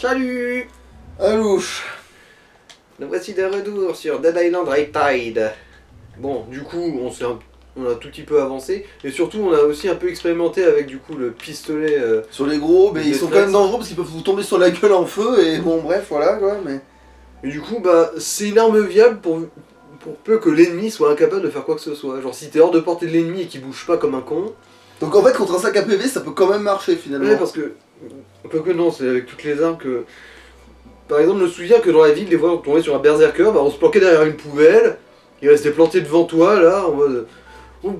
Salut. Alouche. Nous voici de retour sur Dead Island Riptide. Bon, du coup, on a tout petit peu avancé, et surtout on a aussi un peu expérimenté avec du coup le pistolet. Sur les gros, mais Les ils sont quand détresse. même dangereux parce qu'ils peuvent vous tomber sur la gueule en feu et bon bref voilà quoi mais... Et du coup, bah, c'est une arme viable pour peu que l'ennemi soit incapable de faire quoi que ce soit. Genre, si t'es hors de portée de l'ennemi et qu'il bouge pas comme un con. Donc en fait contre un sac à PV ça peut quand même marcher finalement. Ouais, parce que. Quoique non, c'est avec toutes les armes que. Par exemple, je me souviens que dans la ville, des fois on tombait sur un berserker, bah, on se planquait derrière une poubelle, il restait planté devant toi là, en mode. Oh,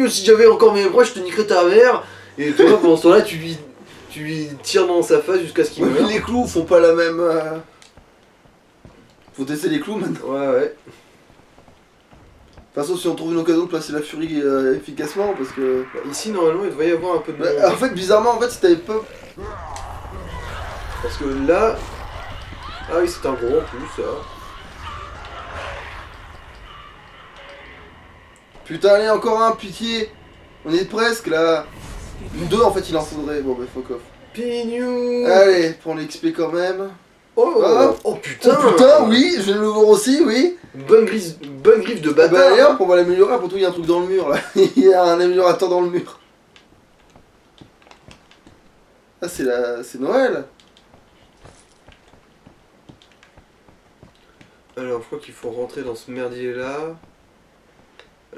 si j'avais encore mes bras, je te niquerais ta mère. Et toi, pendant ce temps-là, tu lui tires dans sa face jusqu'à ce qu'il Ouais, meure. mais les clous font pas la même... Faut tester les clous maintenant. Ouais. De toute façon si on trouve une occasion de placer la furie efficacement parce que... Bah, ici, normalement, il devrait y avoir un peu de monde. Bah, en fait bizarrement en fait si t'avais pas... Parce que là. Ah oui, c'est un gros en plus, ça. Putain allez encore un, pitié. On est presque là. Ou deux en fait il en faudrait, bon bah fuck off. Pignou. Allez, prends l'XP quand même. Oh, Ah. oh putain. Oh putain oui, je viens de le voir aussi, oui. Bonne griffe de Bah bâtard. allez hop, on va l'améliorer, pour tout il y a un truc dans le mur là. Il y a un améliorateur dans le mur. Ah c'est Noël. Alors, je crois qu'il faut rentrer dans ce merdier là.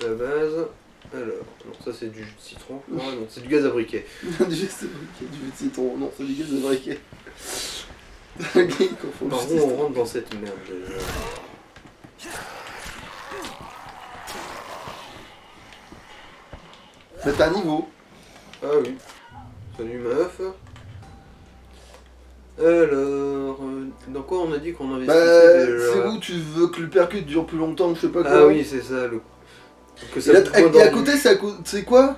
À la base. Alors, non, ça c'est du jus de citron. Ah non, c'est du gaz à briquet. Du jus de briquet, du jus de citron, non c'est du gaz de briquet. Il confond Par le où jus de on citron. rentre dans cette merde déjà? Bah t'as un niveau. Ah oui. Salut meuf. Alors, dans quoi on a dit qu'on Bah investissait déjà? c'est où tu veux que le percute dure plus longtemps ou je sais pas quoi. Ah oui, c'est ça. Que Et, ça là, coûte moins et à d'endu. côté c'est quoi?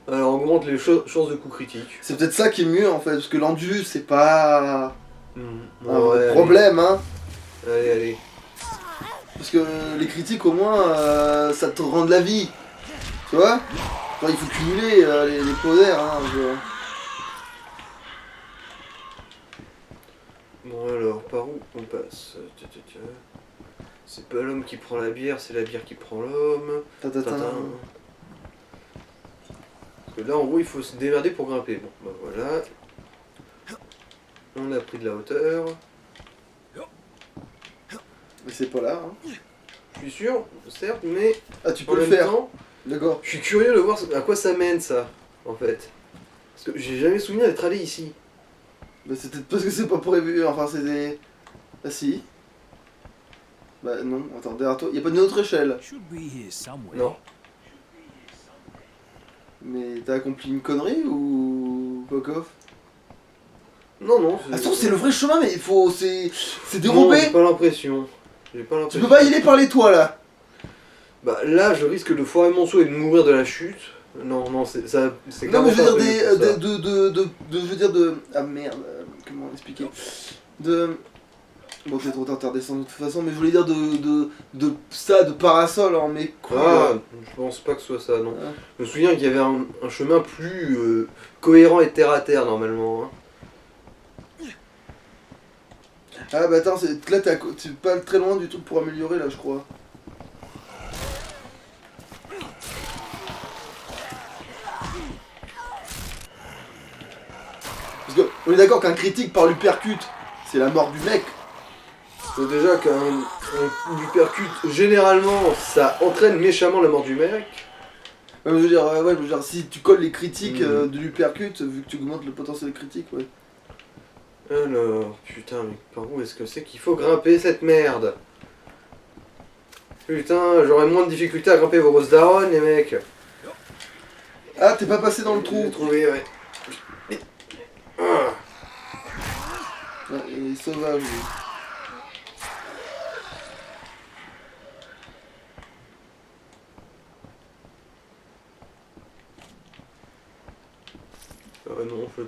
Alors, on augmente les chances de coups critiques. C'est peut-être ça qui est mieux en fait, parce que l'endu c'est pas un vrai Ouais, problème hein. Allez. Parce que les critiques au moins ça te rend de la vie. Tu vois? Genre, il faut cumuler les pots d'air hein. Bon alors, par où on passe? C'est pas l'homme qui prend la bière, c'est la bière qui prend l'homme. Tatatin. Tintin. Parce que là, en gros, il faut se démerder pour grimper. Bon, bah voilà. On a pris de la hauteur. Mais c'est pas là hein. Je suis sûr, certes, mais Ah tu en peux le même faire. temps, D'accord. je suis curieux de voir à quoi ça mène, ça, en fait. Parce que j'ai jamais souvenir d'être allé ici. Bah c'est peut-être parce que c'est pas prévu, enfin c'est des... Ah si. Bah non, attends, derrière toi, y'a pas d'une autre échelle. Should be here somewhere. Non. Mais t'as accompli une connerie ou... fuck off? Non. Attends, c'est le vrai chemin mais il faut... c'est Non, dérobé. j'ai pas l'impression. J'ai pas Tu l'impression. peux pas y aller par les toits là. Bah là, je risque de foirer mon saut et de mourir de la chute. Non, c'est ça. C'est Non mais je clairement veux pas dire prévu pour ça. je veux dire de... Ah merde, comment expliquer? De... Bon c'est trop tard, t'as redescendu de toute façon, mais je voulais dire de parasol en mes couilles. Ah, je pense pas que ce soit ça, non. Ah. Je me souviens qu'il y avait un chemin plus cohérent et terre à terre normalement. Hein. Ah bah attends, là t'es pas très loin du truc pour améliorer là je crois. Parce que on est d'accord qu'un critique par l'uppercut, c'est la mort du mec. C'est déjà qu'un uppercut, généralement, ça entraîne méchamment la mort du mec. Ouais, je veux dire, si tu colles les critiques de l'uppercut, vu que tu augmentes le potentiel critique, ouais. Alors, putain, mais par où est-ce que c'est qu'il faut grimper cette merde? Putain, j'aurais moins de difficultés à grimper vos grosses darons, les mecs. Ah, t'es pas passé dans le trou. J'ai trouvé, ouais. Ah. Ouais, il est sauvage. Lui. Non, en fait,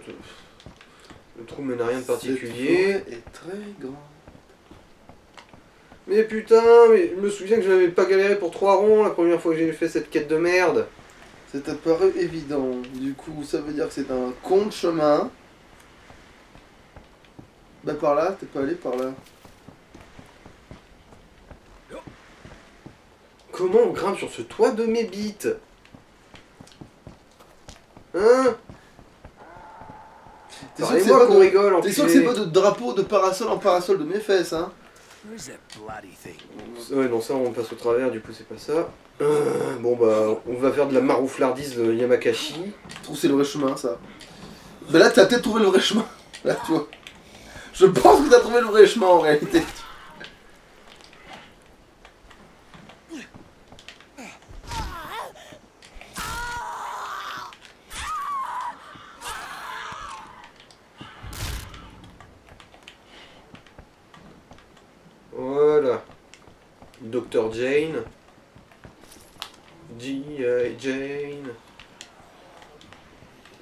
le trou mène à rien de Cette particulier. forêt est très grand. Mais putain, mais je me souviens que je n'avais pas galéré pour 3 ronds la première fois que j'ai fait cette quête de merde. C'est apparu évident. Du coup, ça veut dire que c'est un con de chemin. Bah par là, t'es pas allé par là. Comment on grimpe sur ce toit de mes bites? Hein? T'es sûr que c'est Parlez-moi pas qu'on de... rigole, T'es sûr que c'est enculé. pas de drapeau de parasol en parasol de mes fesses, hein? Where's that bloody thing? Ouais, non, ça on passe au travers, du coup c'est pas ça. Bon bah, on va faire de la marouflardise de Yamakasi. Je trouve que c'est le vrai chemin, ça. Bah là, t'as peut-être trouvé le vrai chemin. Là, tu vois. Je pense que t'as trouvé le vrai chemin, en réalité. Voilà. Dr. Jane. G.I. Jane.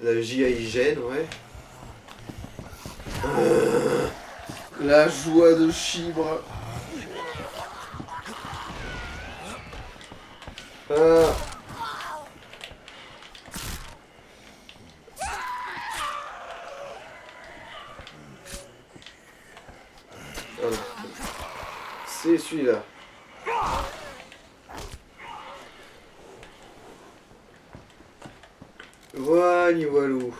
La J.I. Jane, ouais. La joie de Chibre. Ah. Ah non. C'est celui-là. Voilà, voilou.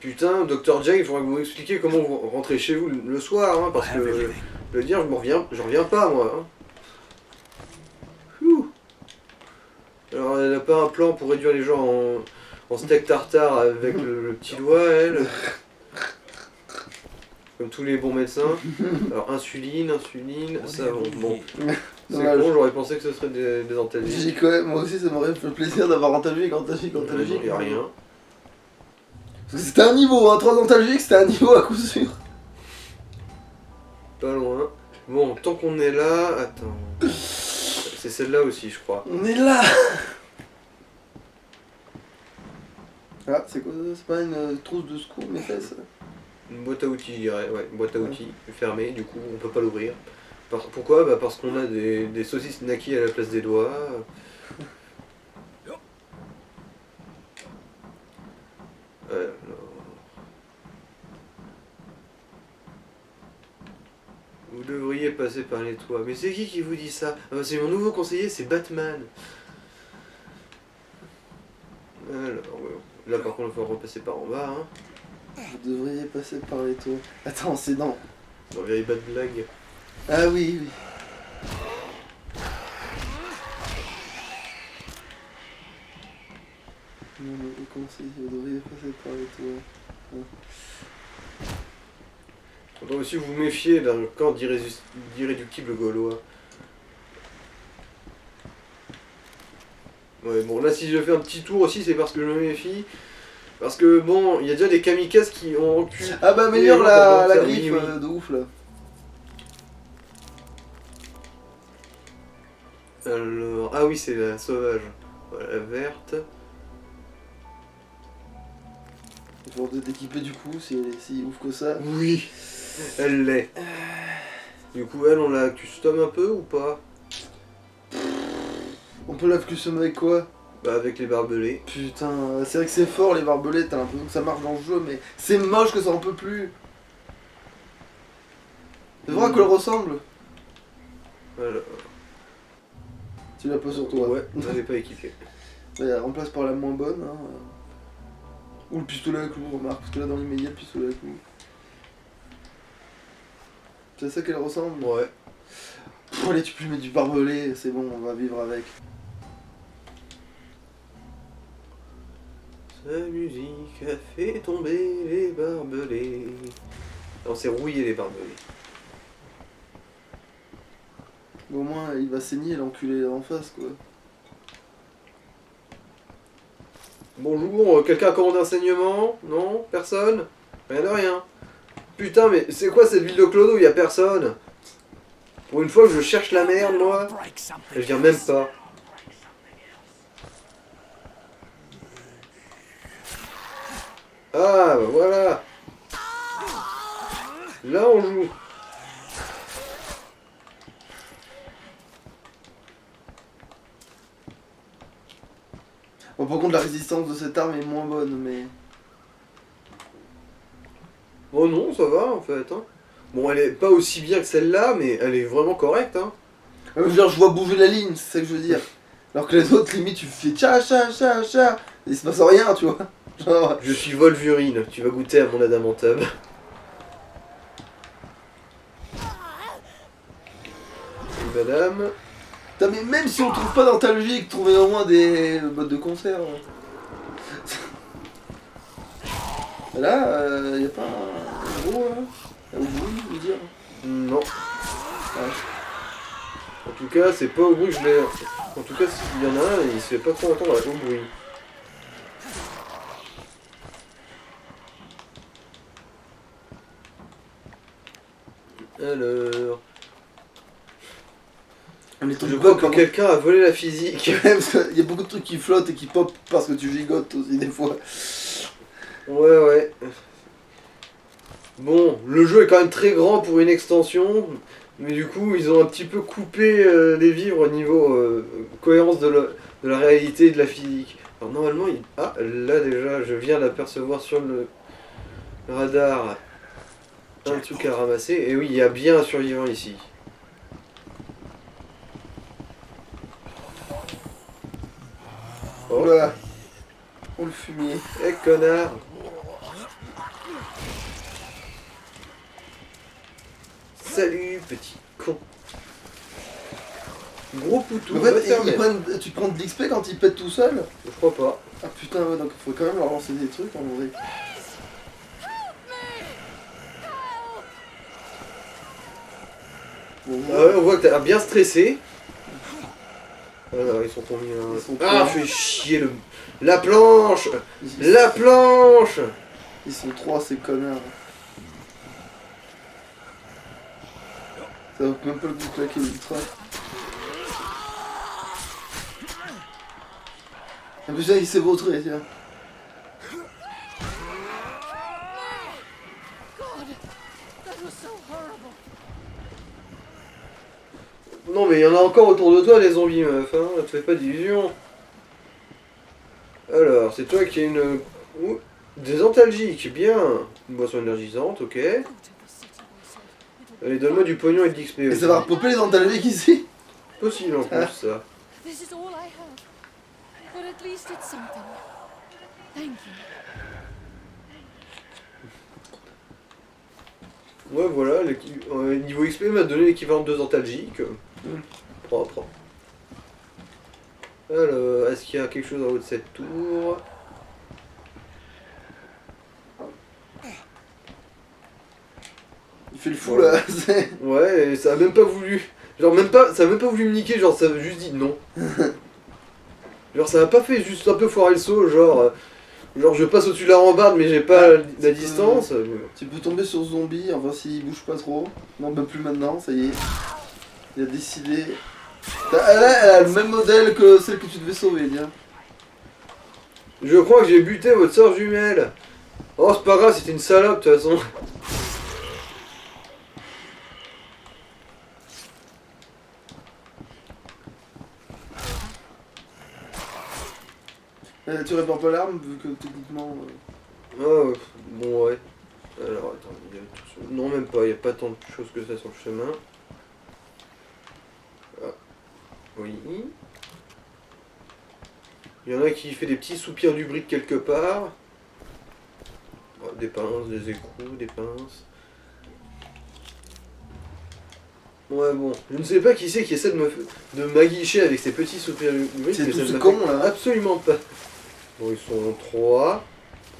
Putain, Dr. Jane, il faudra que vous m'expliquiez comment vous rentrez chez vous le soir, hein, parce I have que everything. je veux dire, je reviens pas moi. Hein. Ouh. Alors, elle a pas un plan pour réduire les gens en steak tartare avec le petit doigt, elle. Comme tous les bons médecins. Alors, insuline, ça, bon. C'est Dommage. bon, j'aurais pensé que ce serait des antalgiques. J'ai quand même, moi aussi, ça m'aurait fait plaisir d'avoir antalgique. Il n'y a rien. Parce que c'était un niveau, hein. 3 antalgiques, c'était un niveau à coup sûr. Pas loin. Bon, tant qu'on est là, attends. C'est celle-là aussi, je crois. On est là. Ah, c'est quoi ça? C'est pas une trousse de secours, mes fesses? Une boîte à outils, je dirais. Ouais, une boîte à outils fermée, du coup, on peut pas l'ouvrir. Pourquoi? Bah parce qu'on a des saucisses naki à la place des doigts. Alors. Vous devriez passer par les toits. Mais c'est qui vous dit ça? Ah bah c'est mon nouveau conseiller, c'est Batman. Alors, ouais. Là par contre, il faut repasser par en bas. Hein. Vous devriez passer par les toits. Attends, c'est dans. Dans vieille bad blague. Ah oui, oui. Non, mais le conseil, vous devriez passer par les toits. Faudra aussi vous méfier d'un camp d'irréductibles gaulois. Ouais, bon, là, si je fais un petit tour aussi, c'est parce que je me méfie. Parce que, bon, il y a déjà des kamikazes qui ont reculé. Ah bah améliore la Oui, griffe oui. de ouf là. Alors, ah oui, c'est la sauvage. Voilà, la verte. Il faut peut-être équiper du coup si elle est si ouf que ça. Oui, elle l'est. Du coup, elle, on la custom un peu ou pas? On peut la customer avec quoi? Bah, avec les barbelés. Putain, c'est vrai que c'est fort les barbelés, t'as l'impression que ça marche dans le jeu, mais c'est moche que ça en peut plus. C'est vrai qu'elle ressemble. Voilà. Tu l'as pas sur toi. Ouais, elle n'est pas équipée. Bah, remplace par la moins bonne. Hein. Ou le pistolet à clous, remarque, parce que là dans l'immédiat, le pistolet à clous. C'est à ça qu'elle ressemble. Ouais. Pff, allez, tu peux lui mettre du barbelé, c'est bon, on va vivre avec. Sa musique a fait tomber les barbelés. Non, c'est rouiller les barbelés. Au moins, il va saigner l'enculé en face, quoi. Bonjour, quelqu'un a commandé un saignement? Non? Personne? Rien de rien. Putain, mais c'est quoi cette ville de Clodo? Y a personne. Pour une fois que je cherche la merde, moi. Break something. Elle vient même pas. Ah, bah voilà. Là, on joue. Bon, par contre, la résistance de cette arme est moins bonne, mais. Oh non, ça va en fait. Hein. Bon, elle est pas aussi bien que celle-là, mais elle est vraiment correcte. Hein. Genre, je vois bouger la ligne, c'est ça que je veux dire. Alors que les autres, limite, tu fais tcha tcha tcha tcha, et il se passe rien, tu vois. Genre, Je suis Wolverine, tu vas goûter à mon adamantum. Madame. putain, mais même si on trouve pas d'antalgique, trouver au moins des bottes de conserve. Là, y a pas un gros, un bruit, je veux dire. Non. Ouais. En tout cas, c'est pas au bruit que je l'ai. En tout cas, s'il y en a un, il se fait pas trop entendre au bruit. Alors. Mais ton Je quoi, vois que quelqu'un a volé la physique. parce qu'il y a beaucoup de trucs qui flottent et qui pop parce que tu gigotes aussi des fois. Ouais, ouais. Bon, le jeu est quand même très grand pour une extension, mais du coup, ils ont un petit peu coupé les vivres au niveau cohérence de la réalité et de la physique. Alors normalement, ah, là déjà, je viens d'apercevoir sur le radar un truc à ramasser, et oui, il y a bien un survivant ici. Oh, Voilà. Oh le fumier. eh connard! Salut, petit con! Gros poutou, En va te fait, faire mettre. tu prends de l'XP quand ils pètent tout seul. Je crois pas. Ah putain, ouais, donc il faut quand même leur lancer des trucs en vrai. Bon, Ah ouais, on voit que t'as l'air bien stressé. Alors, ils sont combien? Ils sont Ah, trois. fais chier le... La planche! ils, La planche! ils sont trois, ces connards. Ça vaut même pas le coup de claquer l'ultra. Ah putain, il s'est vautré, tiens. God, that was so horrible. Non, mais il y en a encore autour de toi, des zombies, meuf, hein. Ne te fais pas d'illusions. Alors, c'est toi qui as une... Ouh, des antalgiques, bien. Une boisson énergisante, ok. Go to the city, they said. It'll Allez, donne-moi du pognon et de l'XP Et aussi. ça va repopper les antalgiques ici. Possible en plus, Ah. ça. This is all I have. But at least it's something. Thank you. Ouais, voilà, niveau XP m'a donné l'équivalent de 2 antalgiques. Propre. Alors, est-ce qu'il y a quelque chose en haut de cette tour? Il fait le fou là. c'est- Ouais, et ça a même pas voulu. Genre, même pas, ça a même pas voulu me niquer, genre, ça a juste dit non. Genre, ça a pas fait juste un peu foirer le saut, genre je passe au-dessus de la rambarde, mais j'ai pas la distance. Tu peux tomber sur ce zombie, enfin s'il bouge pas trop. Non, bah plus maintenant, ça y est. Il a décidé. Elle a le même modèle que celle que tu devais sauver, tiens. Je crois que j'ai buté votre sœur jumelle. Oh, c'est pas grave, c'était une salope, de toute façon. Tu répares pas l'arme vu que techniquement. Ah, bon, ouais. Alors, attends, il y a tout sur... Non, même pas, il y a pas tant de choses que ça sur le chemin. Ah, oui. Il y en a qui fait des petits soupirs du brick quelque part. Oh, des pinces, des écrous, des pinces. Ouais, bon, je ne sais pas qui c'est qui essaie de m'aguicher avec ses petits soupirs du brick. C'est mais tout ça ne ce m'a con, fait là. Absolument pas. Bon, ils sont 3.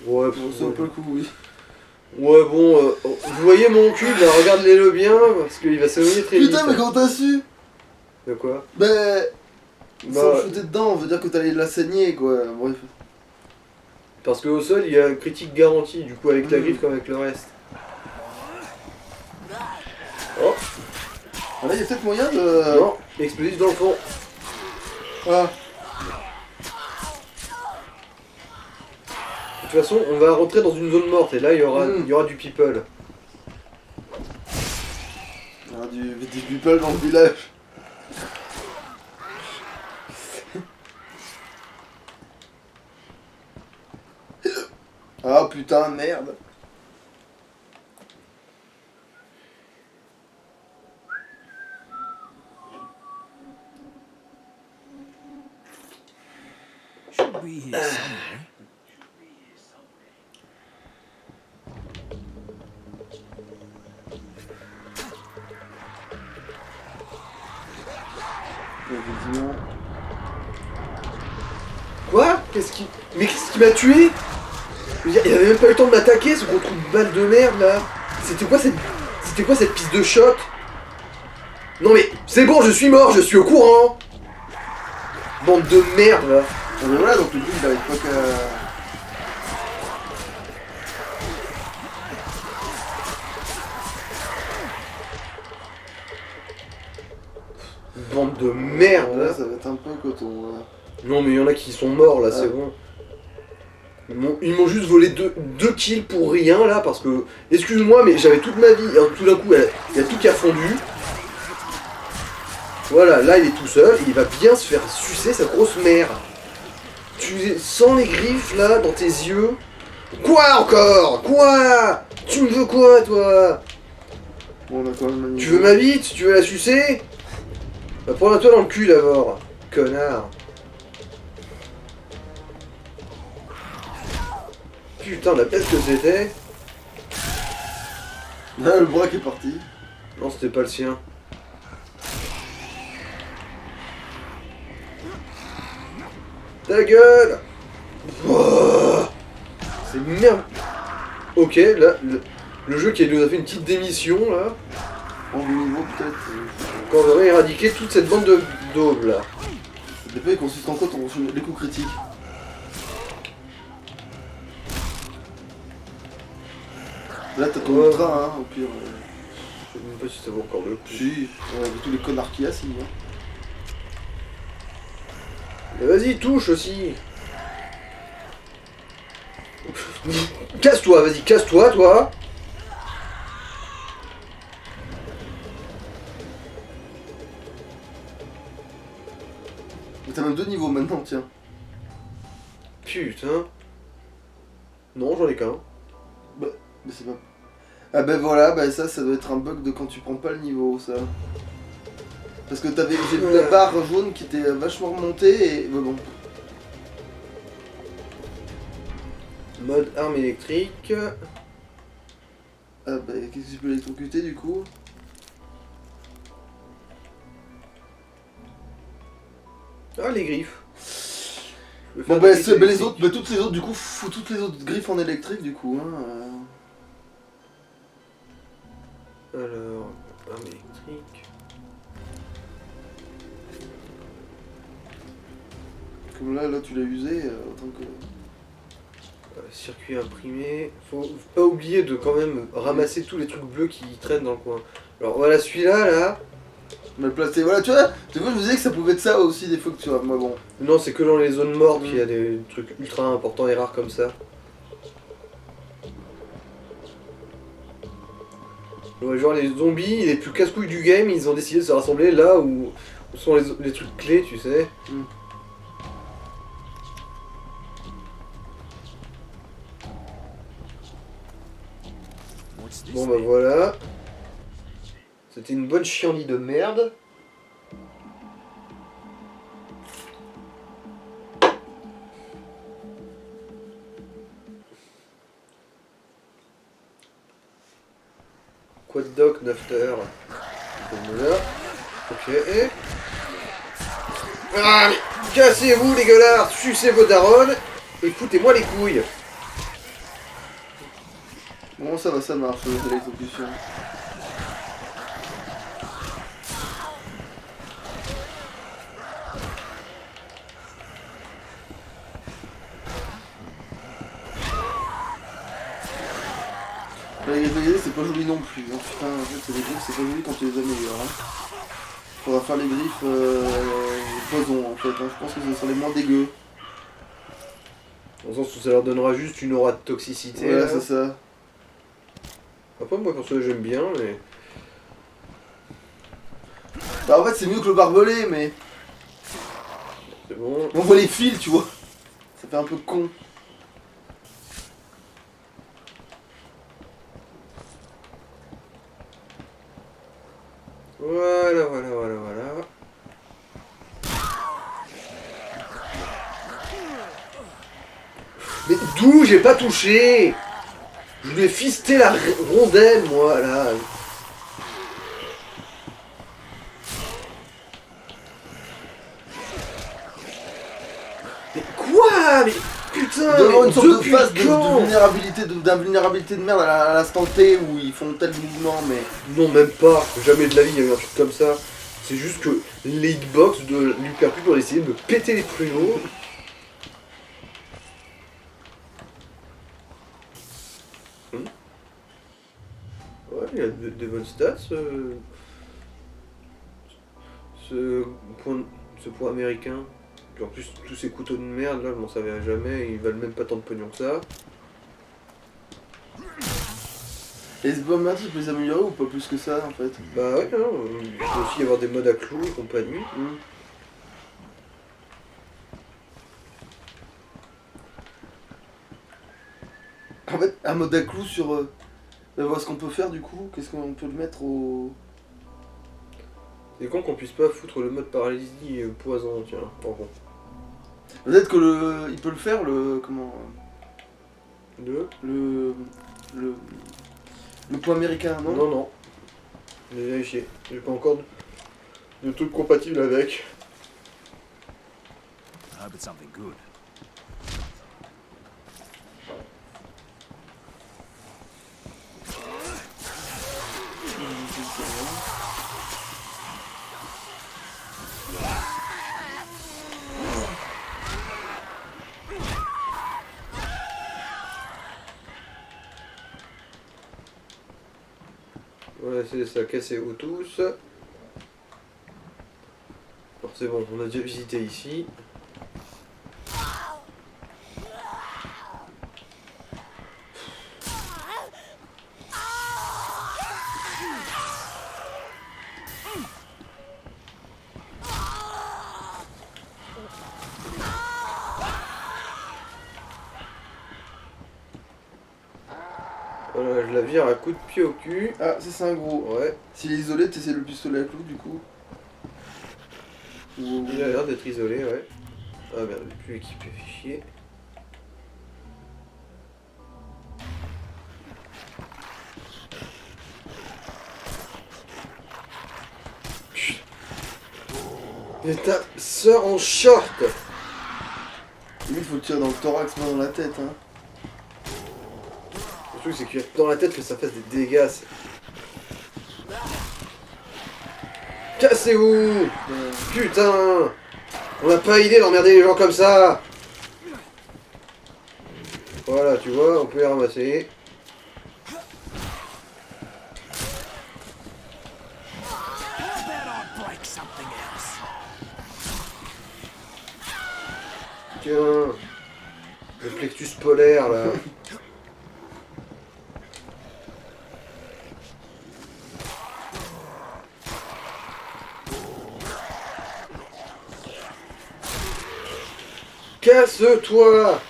Ouais, Bon, c'est un peu le coup, oui. ouais, bon, vous voyez mon cul, là, regardez-le bien, parce qu'il va s'éloigner très vite. Putain, mais quand t'as su De quoi? Ben. Bah, Sans shooter dedans, on veut dire que t'allais la saigner, quoi. Bref. parce qu'au sol, il y a critique garantie, du coup, avec la Mm. griffe comme avec le reste. Oh, Ah, là, il y a peut-être moyen de. non, explosif dans le fond. Ah. De toute façon, on va rentrer dans une zone morte, et là, il y aura du people. Ah, des people dans le village. Ah putain, merde. Mais qu'est-ce qui m'a tué? Je veux dire, il avait même pas eu le temps de m'attaquer, ce gros trou de balle de merde là. C'était quoi cette piste de shot? Non mais, c'est bon, je suis mort, je suis au courant. Bande de merde là. Ah, mais voilà, donc le but il avait pas qu'à. Bande de merde Là, là. ça va être un peu coton. Là. Non mais il y en a qui sont morts là, c'est Ah. bon. Ils m'ont juste volé deux kills pour rien là parce que... Excuse-moi mais j'avais toute ma vie et tout d'un coup il y a tout qui a fondu. Voilà, là il est tout seul, il va bien se faire sucer sa grosse mère. Tu sens les griffes là dans tes yeux. Quoi encore? Quoi? Tu me veux quoi toi? Bon, on a quand même un niveau. Tu veux ma bite? Tu veux la sucer? Bah prends-la toi dans le cul d'abord, connard. Putain, la peste que c'était. Ah, le bras qui est parti. Non, c'était pas le sien. Ta gueule! Oh, c'est merde. Ok, là, le jeu qui nous a fait une petite démission, là, En niveau peut-être. quand on aurait éradiqué toute cette bande de daubes, là. Des fois, il consiste en quoi les coups critiques? Là, t'as ton Ouais. ultra, hein, au pire. Je sais même pas si ça vaut encore le coup. Si, avec tous les connards qu'il y a, si. Hein. Mais vas-y, touche aussi. Casse-toi, vas-y, casse-toi, toi. Mais t'as même 2 niveaux maintenant, tiens. Putain. Non, j'en ai qu'un. Mais c'est pas. Ah ben voilà, bah ça doit être un bug de quand tu prends pas le niveau, ça. Parce que j'ai vu la barre jaune qui était vachement remontée et. Bah bon. Mode arme électrique. Ah bah qu'est-ce que tu peux électrocuter du coup? Ah, les griffes. Je peux Bon faire bah, des griffes les électriques. autres, bah toutes les autres du coup, faut toutes les autres griffes en électrique du coup, hein. Alors, arme électrique. Comme là tu l'as usé, autant que. Circuit imprimé. Faut pas oublier de quand même ramasser tous les trucs bleus qui traînent dans le coin. Alors voilà, celui-là, là. Mais placé, voilà, tu vois, je me disais que ça pouvait être ça aussi des fois que tu vois, moi bon. Non, c'est que dans les zones mortes qu'il y a des trucs ultra importants et rares comme ça. Ouais, genre les zombies, les plus casse-couilles du game, ils ont décidé de se rassembler là où sont les trucs clés, tu sais. What's this Bon bah thing? voilà. C'était une bonne chienlit de merde. Quad doc 9 heures. Voilà. Ok. Ah, mais cassez-vous les gueulards, sucez vos darons et foutez-moi les couilles. Bon ça marche, l'électrocution. Les griffes c'est pas joli non plus, hein. Putain en fait les griffes c'est pas joli quand tu les améliores, hein. Faudra faire les griffes poison en fait, hein. Je pense que ce sont les moins dégueux. Dans le sens où ça leur donnera juste une aura de toxicité. Ouais là. c'est ça. Après moi quand ça j'aime bien mais... Bah en fait c'est mieux que le barbelé mais... C'est bon. On voit les fils tu vois. Ça fait un peu con. Voilà. Mais d'où j'ai pas touché? Je lui ai fisté la rondelle moi là. Mais quoi? Ah mais putain, D'avoir mais une sorte de depuis phase quand d'invulnérabilité de merde à l'instant T où ils font tel mouvement, mais. Non, même pas. Jamais de la vie il y a eu un truc comme ça. C'est juste que les hitbox de l'Hypercube ont essayé de me péter les pruneaux. Ouais, il y a des bonnes stats. Ce point américain. Puis en plus, tous ces couteaux de merde là, je m'en servirai jamais. Ils valent même pas tant de pognon que ça. Et ce bomb tu peux les améliorer ou pas plus que ça en fait? Bah ouais, non, il peut aussi y avoir des modes à clous et compagnie. En fait, un mode à clou sur. Voir ce qu'on peut faire du coup, qu'est-ce qu'on peut le mettre au. C'est con qu'on puisse pas foutre le mode paralysie poison, tiens, par contre. Peut-être que le. Il peut le faire le. Comment. Deux. Le point américain, non? Non, non. J'ai vérifié. J'ai pas encore de trucs compatibles avec. I hope it's something good. Voilà, c'est ça, casser où tous. Alors c'est bon, on a déjà visité ici. Voilà, je la vire à coup de pied au cul. Ah, ça c'est un gros. Ouais, S'il est isolé, t'essaies le pistolet à clou du coup. il a l'air d'être isolé, ouais. Ah merde, il est plus équipé, fait chier. Et ta sœur en short. Lui, il faut le tirer dans le thorax, pas dans la tête, hein. Le truc c'est qu'il y a dans la tête que ça fasse des dégâts. Cassez-vous! Putain! On n'a pas idée d'emmerder les gens comme ça! Voilà, tu vois, on peut les ramasser. How about I break something else? Tiens! Le plexus polaire là. Casse-toi!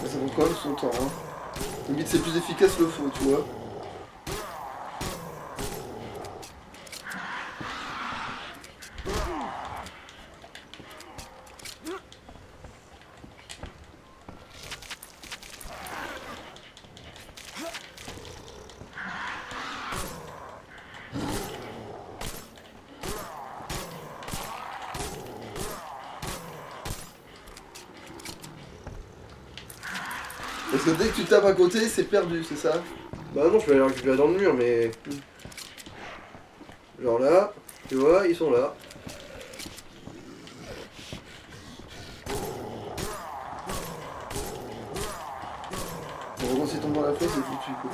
Ça prend quand même son temps, hein. Limite, c'est plus efficace le feu, tu vois. Parce que dès que tu tapes à côté, c'est perdu, c'est ça? Bah non, je peux aller récupérer dans le mur, mais... Genre là, tu vois, ils sont là. Bon, quand il tombe dans la fosse, c'est foutu, quoi.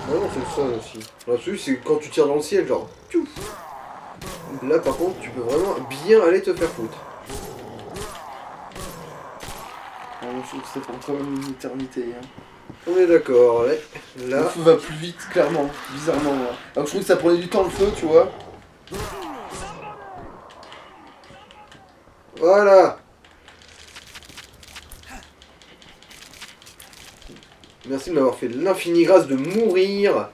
Ah non, c'est ça aussi. Là-dessus, c'est quand tu tires dans le ciel, genre... Tchouf. Là, par contre, tu peux vraiment bien aller te faire foutre. Alors, je trouve que ça prend quand même une éternité, hein. On est d'accord, ouais. Le Là, feu va plus vite, clairement, bizarrement. Moi. Alors que je trouve que ça prenait du temps le feu, tu vois. voilà. Merci de m'avoir fait l'infinie grâce de mourir.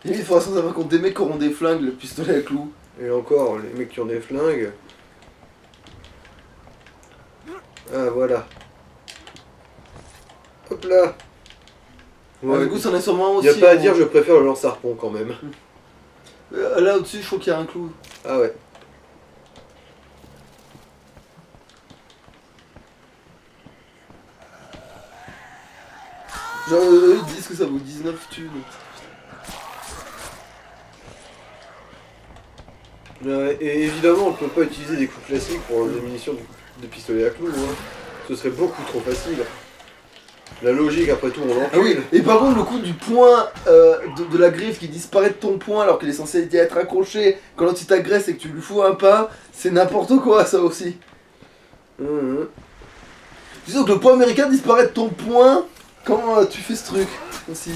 Limite, il faudra sans savoir contre des mecs qui auront des flingues, le pistolet à clous. Et encore, les mecs qui ont des flingues. Ah, voilà. Hop là. Ouais, du coup, ça en est sûrement aussi. Y a pas à dire, je préfère le lance-harpon quand même. Là au-dessus, je crois qu'il y a un clou. Ah ouais. Genre, eux ils disent que ça vaut 19 thunes. Ouais, et évidemment, on ne peut pas utiliser des coups classiques pour les munitions de pistolet à clous. Hein. Ce serait beaucoup trop facile. La logique, après tout, on l'encule. Ah oui, et par contre, le coup du point de la griffe qui disparaît de ton poing alors qu'il est censé être accroché quand l'autre il t'agresse et que tu lui fous un pas, c'est n'importe quoi ça aussi. Mhm. Disons que le poing américain disparaît de ton poing quand tu fais ce truc aussi.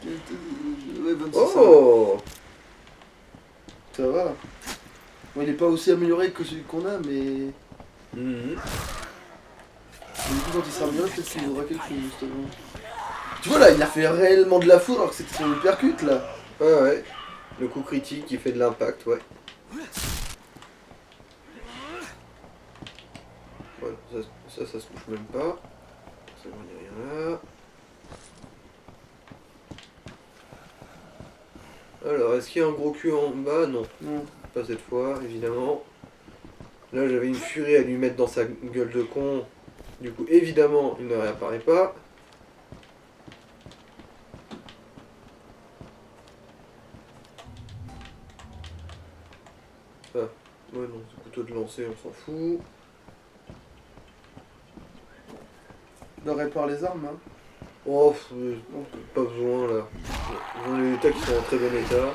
Ouais, 26, Oh ça va. Bon, il est pas aussi amélioré que celui qu'on a, mais Mhm. du coup, quand il sera amélioré, peut-être qu'il vaudra quelque chose, justement. Tu vois là, il a fait réellement de la foudre alors que c'était son hypercute là. Ouais, ouais. Le coup critique qui fait de l'impact, ouais. Voilà, ça se touche même pas. C'est bon, il n'y a rien là. Alors, est-ce qu'il y a un gros cul en bas? Non, Non. pas cette fois, évidemment. Là, j'avais une furie à lui mettre dans sa gueule de con. Du coup, évidemment, il ne réapparaît pas. Ah, ouais, non, ce couteau de lancer, on s'en fout. Il répare les armes, hein. Oh, non, pas besoin là. J'en ai des tas qui sont en très bon état.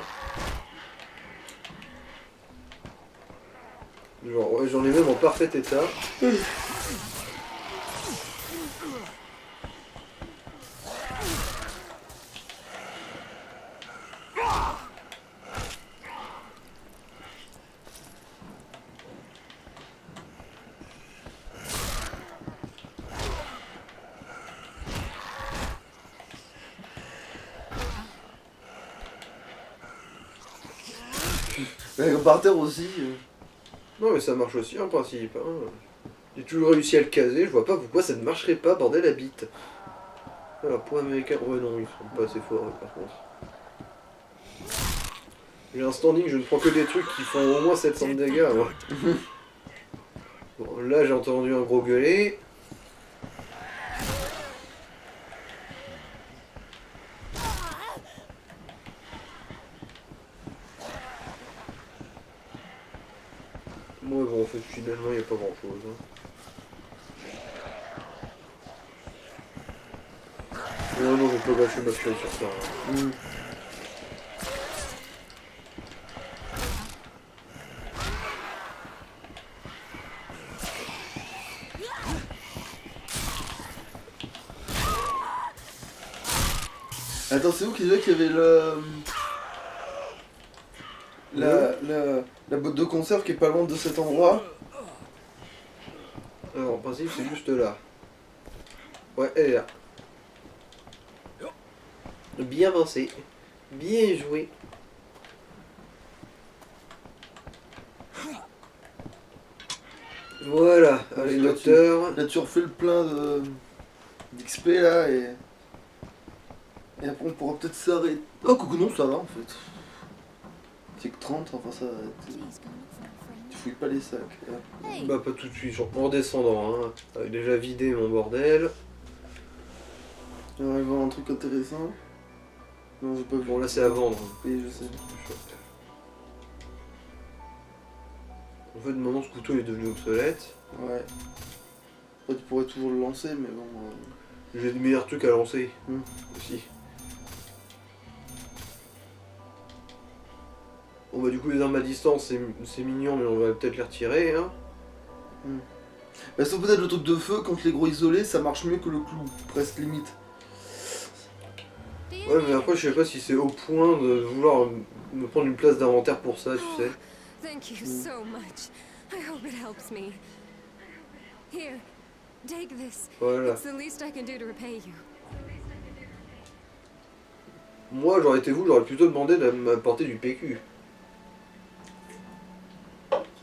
Genre, ouais, j'en ai même en parfait état. Par terre aussi. Non, mais ça marche aussi en principe. Hein. J'ai toujours réussi à le caser, je vois pas pourquoi ça ne marcherait pas, bordel à bite. Alors, pour américain, ouais, non, ils sont pas assez forts par contre. J'ai un standing, je ne prends que des trucs qui font au moins 700 de dégâts. Moi. Bon, là j'ai entendu un gros gueuler. Moi bon en fait finalement il n'y a pas grand chose. Ouais non je peux gâcher ma furie sur ça. Hein. Attends, c'est où qu'il y avait la boîte de conserve qui est pas loin de cet endroit? Alors en principe c'est juste là. Ouais elle est là. Bien avancé. Bien joué. Voilà, allez Là, docteur. Là tu refais le plein d'XP là et après on pourra peut-être s'arrêter. Oh coucou non ça va en fait. C'est que 30, enfin ça va. Please go look for a friend. Tu fouilles pas les sacs. Hey, Bah pas tout de suite, en redescendant. Hein. J'avais déjà vidé mon bordel. J'aimerais voir un truc intéressant. Non j'ai pas vu. Bon là c'est à vendre. Oui je sais. En fait maintenant ce couteau est devenu obsolète. Ouais. Après, tu pourrais toujours le lancer mais bon. J'ai de meilleurs trucs à lancer Hmm. aussi. Bon bah du coup les armes à distance c'est mignon mais on va peut-être les retirer hein. Bah sauf peut-être le truc de feu contre les gros isolés ça marche mieux que le clou, presque limite. Ouais mais après je sais pas si c'est au point de vouloir me prendre une place d'inventaire pour ça tu sais. thank you so much. I hope it helps me. Here, take this. Voilà. It's the least I can do to repay you. Moi, j'aurais été vous, j'aurais plutôt demandé de m'apporter du PQ.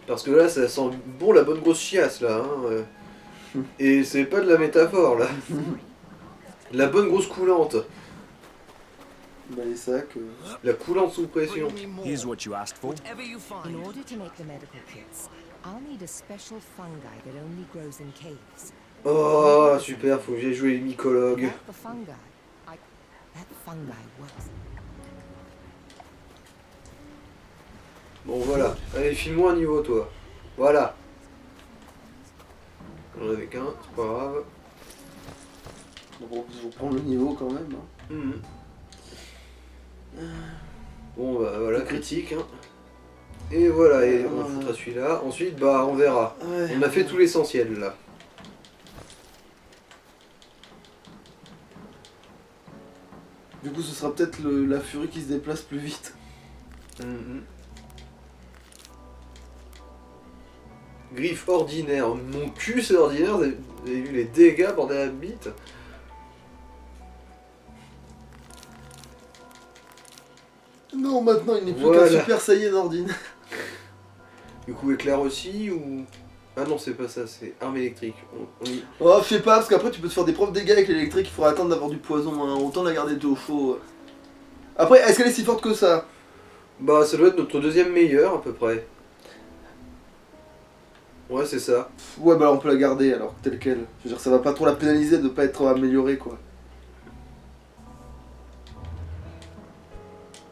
Parce que là, ça sent bon la bonne grosse chiasse, là. Hein. Et c'est pas de la métaphore, là. La bonne grosse coulante. Bah les sacs... La coulante sous pression. Bring me more. Here's what you asked for. Whatever you In find. order to make the medical kits, I'll need a special fungi that only grows in caves. Oh, super, faut que j'aille jouer les mycologues. Without the fungi, that fungi works. Bon, voilà. Allez, file-moi un niveau, toi. Voilà. On en avait qu'un, c'est pas grave. Bon, je vais prendre le niveau quand même. Hein. Mhm. Bon, bah voilà, critique. Hein. Et voilà, et on foutra celui-là. Ensuite, bah, on verra. Ouais. On a fait tout l'essentiel, là. Du coup, ce sera peut-être la furie qui se déplace plus vite. Mhm. Griffe ordinaire. Mon cul, c'est ordinaire. Vous avez vu les dégâts, bordel à la bite? Non, maintenant, il n'est plus Voilà. qu'un super saiyan ordinaire. Du coup, éclair aussi, ou... Ah non, c'est pas ça, c'est arme électrique. Oh, fais pas, parce qu'après, tu peux te faire des profs dégâts avec l'électrique, il faudra attendre d'avoir du poison, hein. Autant la garder au chaud. Après, est-ce qu'elle est si forte que ça? Bah, ça doit être notre deuxième meilleur, à peu près. Ouais, c'est ça. Ouais, bah alors, on peut la garder, alors, telle quelle. Je veux dire, ça va pas trop la pénaliser de pas être améliorée, quoi.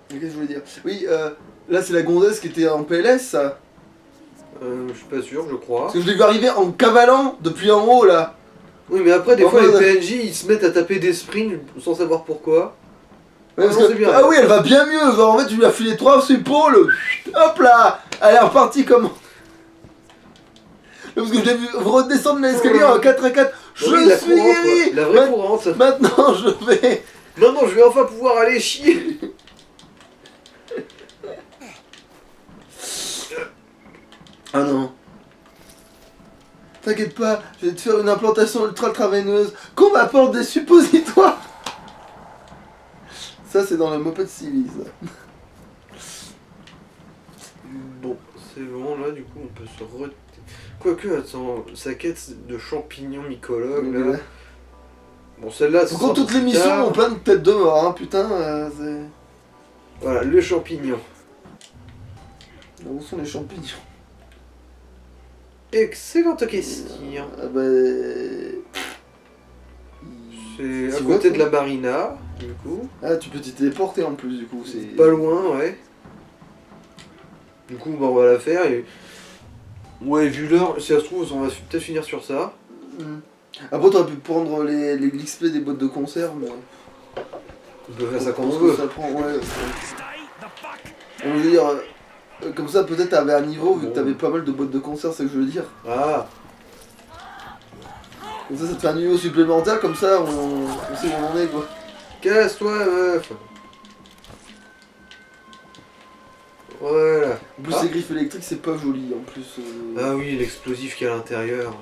Qu'est-ce que je voulais dire? Oui, là, c'est la gonzesse qui était en PLS, ça. Je suis pas sûr, je crois. Parce que je l'ai vu arriver en cavalant depuis en haut, là. Oui, mais après, des En fois, mode- les PNJ, ils se mettent à taper des sprints sans savoir pourquoi. Ouais, parce non, que- c'est bien. Ah oui, elle va bien mieux. Genre, en fait, tu lui as filé 3 épaules. Hop là. Elle est repartie comme... Parce que je l'ai vu redescendre l'escalier en 4x4. Je Oui, la suis courante, guéri. quoi. La vraie courante. Maintenant, je vais... Non, je vais enfin pouvoir aller chier. Ah non. T'inquiète pas, je vais te faire une implantation ultra-traveineuse qu'on m'apporte des suppositoires. Ça, c'est dans la moped Civis. Bon, c'est bon, là, du coup, on peut se re... Quoique, attends, sa quête de champignons mycologues, là... Bon, celle-là, Par contre, toutes les missions ont plein de têtes de mort, hein, putain, c'est... Voilà, le champignon. Où sont les champignons? Excellente question. Ah bah... C'est à Tu côté vois, de la marina, du coup. Ah, tu peux t'y téléporter en plus, du coup, c'est... Pas loin, ouais. Du coup, bah, on va la faire et... Ouais, vu l'heure, si ça se trouve, on va peut-être finir sur ça. Hmm. Après, t'aurais pu prendre les XP des boîtes de conserve, mais... On peut faire ça quand on Parce que veut. ça prend, ouais. Stay the fuck. On veut dire... comme ça, peut-être t'avais un niveau, vu que Bon. t'avais pas mal de boîtes de conserve, c'est ce que je veux dire. Ah, Comme ça te fait un niveau supplémentaire, comme ça, on sait où on en est, quoi. casse-toi, meuf. Voilà. En plus, Ah. ces griffes électriques, c'est pas joli, en plus. Ah oui, l'explosif qu'il y a à l'intérieur.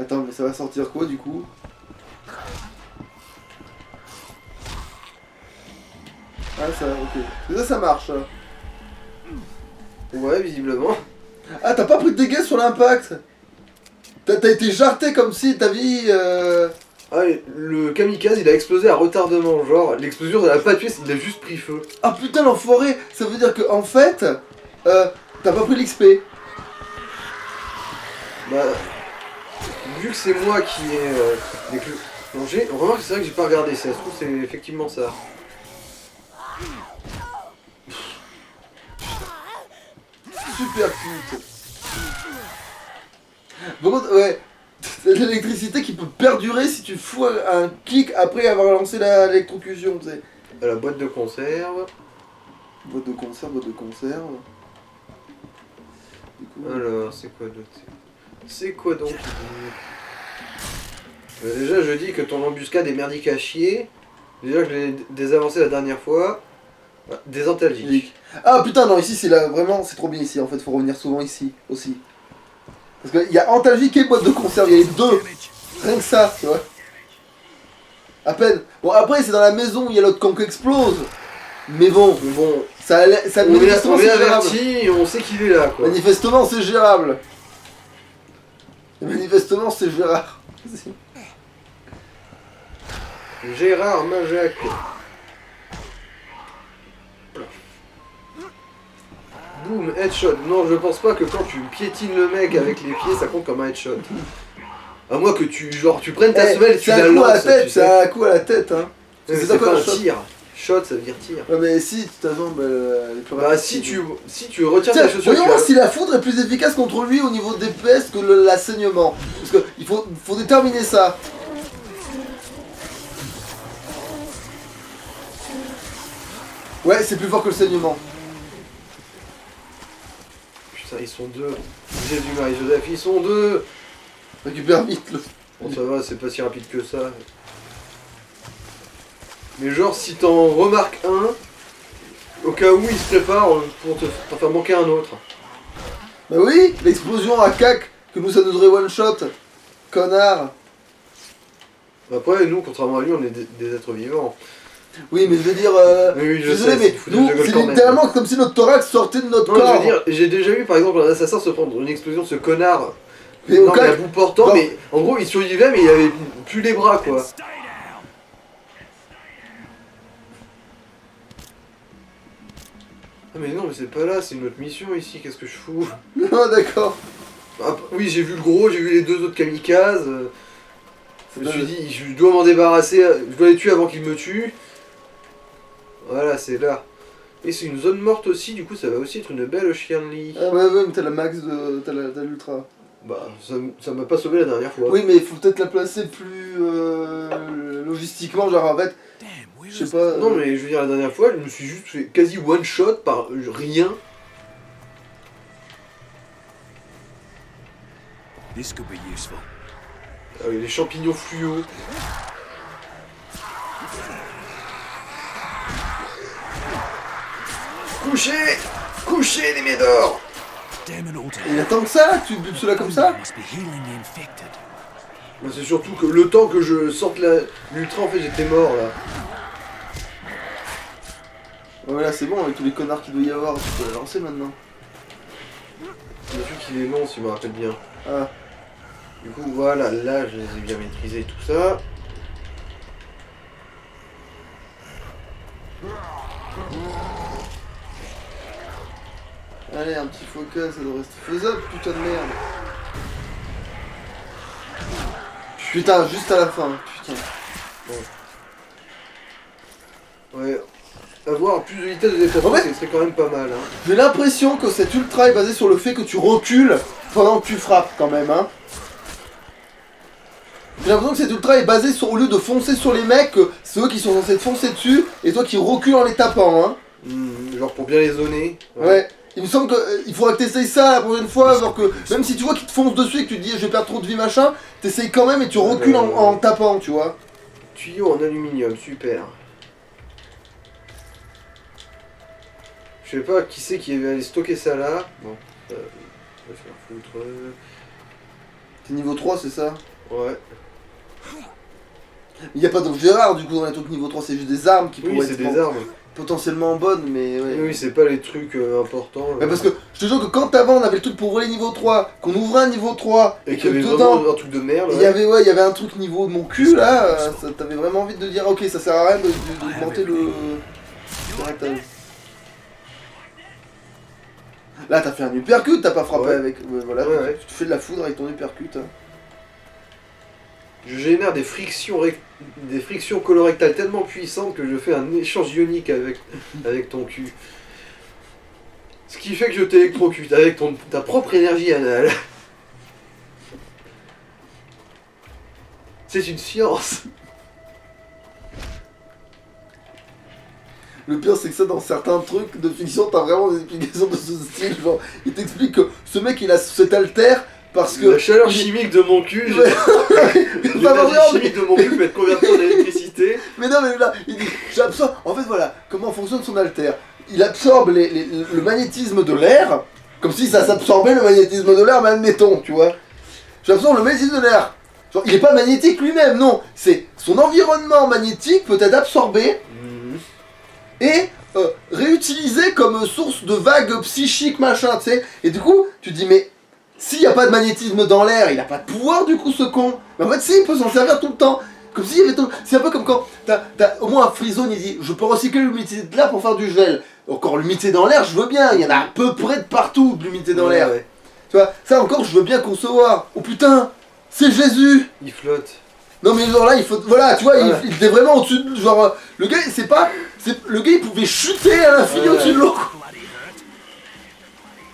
Attends, mais ça va sortir quoi, du coup? Ah, ça, ok. Ça marche. Ouais, visiblement. Ah, t'as pas pris de dégâts sur l'impact? T'as été jarté comme si ta vie... Ah, et le kamikaze, il a explosé à retardement. Genre, l'explosion, ça l'a pas tué, il a juste pris feu. Ah putain, l'enfoiré! Ça veut dire que en fait, t'as pas pris l'XP. Bah, vu que c'est moi qui ai les plus... Non, on remarque que c'est vrai que j'ai pas regardé, ça se trouve c'est effectivement ça. Super cute. Par contre, ouais, t'as de l'électricité qui peut perdurer si tu fous un kick après avoir lancé l'électrocution, tu sais. La boîte de conserve. Boîte de conserve, boîte de conserve. Du coup, Alors, c'est quoi d'autre? C'est quoi donc? Déjà, je dis que ton embuscade est merdique à chier. Déjà, je l'ai désavancé la dernière fois. Des antalgiques. Ah putain, non, ici c'est là, vraiment, c'est trop bien ici, en fait, faut revenir souvent ici aussi. Parce qu'il y a antalgique et boîte de conserve, il y a les deux. Damage. Rien que ça, tu vois. À peine. Bon, après, c'est dans la maison où il y a l'autre camp qui explose. Mais bon, Mais bon, ça manifestement, on est c'est gérable. averti et on sait qu'il est là, quoi. Manifestement, c'est gérable. Et manifestement, c'est gérable. Gérard Majac. Boum, headshot. Non, je pense pas que quand tu piétines le mec avec les pieds, ça compte comme un headshot. À moins que tu prennes ta semelle et tu c'est la un coup à la lances. tête, tu c'est sais. un coup à la tête, hein. Mais C'est c'est ça, quoi, pas un un shot. tir. Shot, ça veut dire tir. Ouais, mais si, de toute façon, elle est plus Bah, rapide. si tu retires Tiens, ta chaussure, voyons tu voir as- si la foudre est plus efficace contre lui au niveau DPS que la saignement. Parce que il faut déterminer ça. Ouais, c'est plus fort que le saignement. Putain, ils sont deux. Jésus Marie Joseph, ils sont deux. Récupère vite le. Bon, ça va, c'est pas si rapide que ça. Mais genre, si t'en remarques un, au cas où il se prépare pour t'en faire manquer un autre. Bah oui, l'explosion à cac que nous ça nous aurait one shot. Connard. Après, nous, contrairement à lui, on est des êtres vivants. Oui, mais je veux dire. Oui, je désolé, sais, mais c'est foutu de nous, gueule c'est quand même. littéralement comme si notre thorax sortait de notre Non, corps. je veux dire, j'ai déjà vu par exemple un assassin se prendre une explosion de ce connard. Mais au Non, mais à cac. bout portant, Non. mais en gros, il survivait, mais il avait plus les bras, quoi. Stay down. Ah, mais non, mais c'est pas là, c'est une autre mission ici, qu'est-ce que je fous? Non, d'accord. Ah, oui, j'ai vu le gros, j'ai vu les deux autres kamikazes. Je me C'est suis pas- dit, je dois m'en débarrasser, je dois les tuer avant qu'ils me tuent. Voilà, c'est là. Et c'est une zone morte aussi, du coup, ça va aussi être une belle chienlit. Ah ouais, ouais, mais t'as la max de. T'as l'ultra. Bah, ça m'a pas sauvé la dernière fois. Oui, mais il faut peut-être la placer plus logistiquement, genre en fait, Damn, where je sais is pas. Non, mais je veux dire, la dernière fois, je me suis juste fait quasi one shot par rien. this could be useful. Avec les champignons fluo. Couchez! Couchez les médors! Damn it all to Et il attend que ça, tu butes cela comme ça? must be healing the infected. Bah, c'est surtout que le temps que je sorte l'ultra, en fait, j'étais mort là. Ouais, voilà, c'est bon, avec tous les connards qu'il doit y avoir, tu peux la lancer maintenant. Le truc il est long, si je me rappelle bien. Ah, Du coup, voilà, là, je les ai bien maîtrisés, tout ça. allez, un petit focus, ça devrait être faisable, putain de merde. Putain, juste à la fin, putain. Ouais. Avoir plus de vitesse de déplacement, En fait- ce serait quand même pas mal. Hein. J'ai l'impression que cet ultra est basé sur le fait que tu recules pendant que tu frappes quand même, hein. J'ai l'impression que cet ultra est basé sur, au lieu de foncer sur les mecs, c'est eux qui sont censés te foncer dessus, et toi qui recules en les tapant, hein. Genre pour bien les zoner. Ouais. Il me semble qu'il faudra que t'essayes ça la prochaine fois, genre que même si tu vois qu'ils te foncent dessus et que tu te dis je vais perdre trop de vie machin, t'essayes quand même et tu recules en tapant, tu vois. Tuyau en aluminium, super. Je sais pas qui c'est qui avait allé stocker ça là. Bon, ça va se faire foutre. C'est niveau 3, c'est ça? Ouais. Il n'y a pas d'objet rare du coup dans les trucs niveau 3, c'est juste des armes qui Oui, pourraient c'est être des armes. potentiellement bonnes, mais ouais. Oui, c'est pas les trucs importants. Ouais, parce que je te jure que quand avant on avait le truc pour voler niveau 3, qu'on ouvrait un niveau 3, Et et qu'il que y avait dedans, vraiment un truc de merde. il y avait un truc niveau de mon cul là, t'avais vraiment envie de dire ok, ça sert à rien d'augmenter le caractère. Là t'as fait un uppercut, t'as pas frappé Ouais. avec. Voilà, Ouais. tu fais de la foudre avec ton uppercut. Hein. Je génère des frictions colorectales tellement puissantes que je fais un échange ionique avec ton cul. Ce qui fait que je t'électrocute avec ta propre énergie anale. C'est une science. Le pire c'est que ça dans certains trucs de fiction t'as vraiment des explications de ce style, genre il t'explique que ce mec il a cet alter parce que. La chaleur chimique de mon cul, Ouais. l'énergie Pas vraiment, chimique de mon cul peut être convertie en électricité. Mais non, mais là, il dit, j'absorbe. En fait, voilà, comment fonctionne son alter. Il absorbe le magnétisme de l'air, comme si ça s'absorbait le magnétisme de l'air, mais admettons, tu vois. J'absorbe le magnétisme de l'air. Genre, il est pas magnétique lui-même, non. C'est son environnement magnétique peut être absorbé et réutilisé comme source de vagues psychiques, machin, tu sais. Et du coup, tu te dis, mais s'il n'y a pas de magnétisme dans l'air, il a pas de pouvoir, du coup, ce con. Mais en fait, si, il peut s'en servir tout le temps. Comme s'il y avait tout... C'est un peu comme quand t'as au moins un Freezone, il dit, je peux recycler l'humidité de l'air pour faire du gel. Encore l'humidité dans l'air, je veux bien. Il y en a à peu près de partout, de l'humidité dans l'air. Ouais. Tu vois, ça encore, je veux bien concevoir. Oh putain, c'est Jésus. Il flotte. Non mais genre là il faut, voilà tu vois Ouais. il était vraiment au-dessus de, genre le gars c'est pas, le gars il pouvait chuter à l'infini Ouais. au-dessus de l'eau.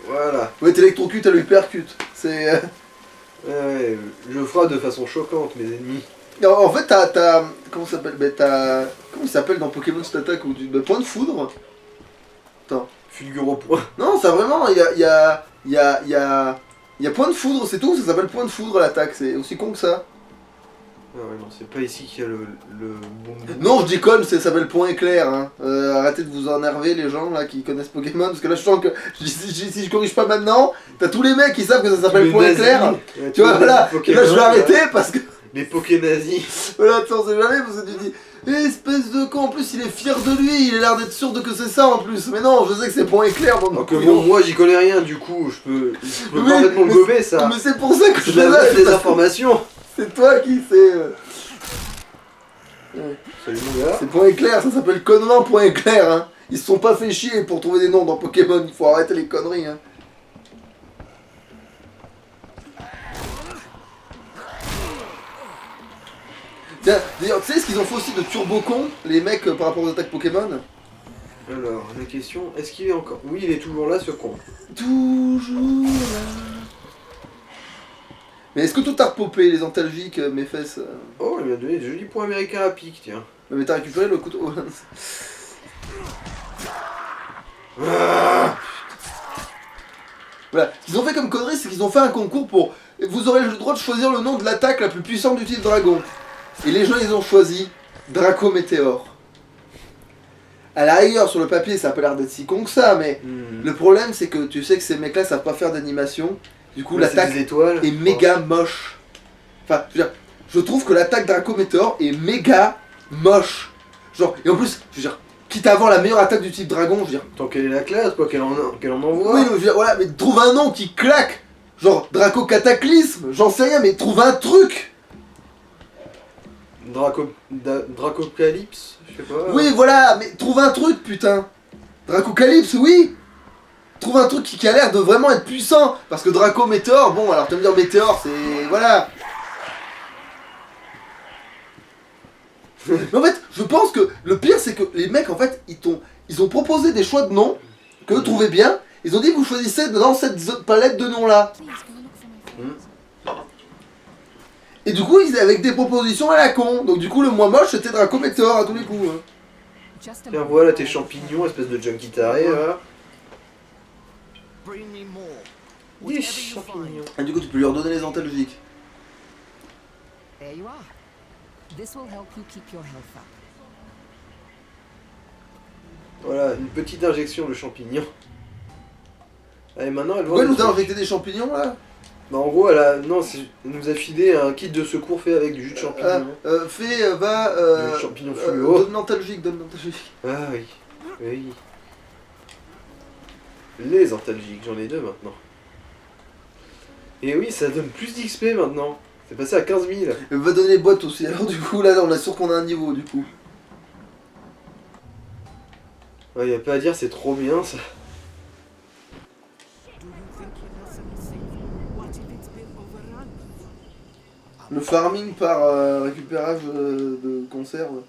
Voilà. Ouais t'électrocutes, elle lui percute. C'est Ouais, je frappe de façon choquante mes ennemis. en fait t'as comment ça s'appelle, comment il s'appelle dans Pokémon cette attaque ou du point de foudre. Attends. Fulguro point. Non ça vraiment il y a point de foudre c'est tout, ça s'appelle point de foudre l'attaque, c'est aussi con que ça. Ah ouais, non, c'est pas ici qu'il y a le bon. Non, je déconne, ça s'appelle point éclair. Hein. Arrêtez de vous énerver, les gens là qui connaissent Pokémon, parce que là je sens que si je corrige pas maintenant, t'as tous les mecs qui savent que ça s'appelle point éclair. Ouais, Tu vois, voilà. Et là je vais arrêter parce que. Les Pokénazis. Voilà, tu sais jamais, parce que tu dis, espèce de con, en plus il est fier de lui, il a l'air d'être sûr de que c'est ça en plus. Mais non, je sais que c'est point éclair. Alors que bon, moi j'y connais rien, du coup, je peux Oui, parfaitement le gober ça. Mais c'est pour ça que je Je donne fais des ça. informations. C'est toi qui sais. Salut mon gars. C'est point éclair, ça s'appelle connement point éclair. Hein. Ils se sont pas fait chier pour trouver des noms dans Pokémon, il faut arrêter les conneries. Hein. Tiens, d'ailleurs, tu sais ce qu'ils ont fait aussi de Turbocon, les mecs par rapport aux attaques Pokémon? Alors, la question, est-ce qu'il est encore. Oui, il est toujours là ce con. Toujours là. Mais est-ce que tout a repopé, les antalgiques, mes fesses Oh, il m'a donné des jolis points américains à pic, tiens. Mais t'as récupéré le couteau. Voilà, ce qu'ils ont fait comme connerie, c'est qu'ils ont fait un concours pour. Vous aurez le droit de choisir le nom de l'attaque la plus puissante du type dragon. Et les gens, ils ont choisi Draco Météore. À la rigueur, sur le papier, ça a pas l'air d'être si con que ça, mais le problème, c'est que tu sais que ces mecs-là savent pas faire d'animation. Du coup, Ouais, c'est l'attaque des étoiles. est méga moche. Enfin, je veux dire, je trouve que l'attaque Draco Météore est méga moche. Genre, et en plus, je veux dire, quitte à avoir la meilleure attaque du type dragon, je veux dire. Tant qu'elle est la classe, quoi, qu'elle en envoie. Oui, mais je veux dire, voilà, mais trouve un nom qui claque. Genre, Draco Cataclysme, j'en sais rien, mais trouve un truc. Dracocalypse, je sais pas. Oui, voilà, mais trouve un truc, putain. Dracocalypse, oui. Trouve un truc qui a l'air de vraiment être puissant. Parce que Draco Météore, bon, alors tu vas me dire Météore, c'est. Voilà. Mais en fait, je pense que le pire, c'est que les mecs, en fait, ils ont proposé des choix de noms que eux trouvaient bien. Ils ont dit, vous choisissez dans cette palette de noms-là. Please go look for my friends. Et du coup, ils avec des propositions à la con. Donc du coup, le moins moche, c'était Draco Météore à tous les coups. Hein. Just a Tiens, moment. voilà tes champignons, espèce de junkie taré, là. Bring me more. Des Whatever you champignons. Et du coup, tu peux leur donner les antalgiques. There you are. This will help you keep your health up. Voilà, une petite injection de champignons. Allez, maintenant elle Pourquoi voit. nous a injecté des champignons là? Bah, en gros, elle nous a filé un kit de secours fait avec du jus de champignons. Va. Du champignon fluo. Donne l'antalgique, donne l'antalgique. Ah oui, oui. Les antalgiques, j'en ai deux maintenant. Et oui, ça donne plus d'XP maintenant. C'est passé à 15 000. Va donner les boîtes aussi. Alors du coup, là, on est sûr qu'on a un niveau du coup. Ouais, y a pas à dire, c'est trop bien ça. Do you think your lesson is safe? What if it's been overrun? Le farming par récupérage de conserve.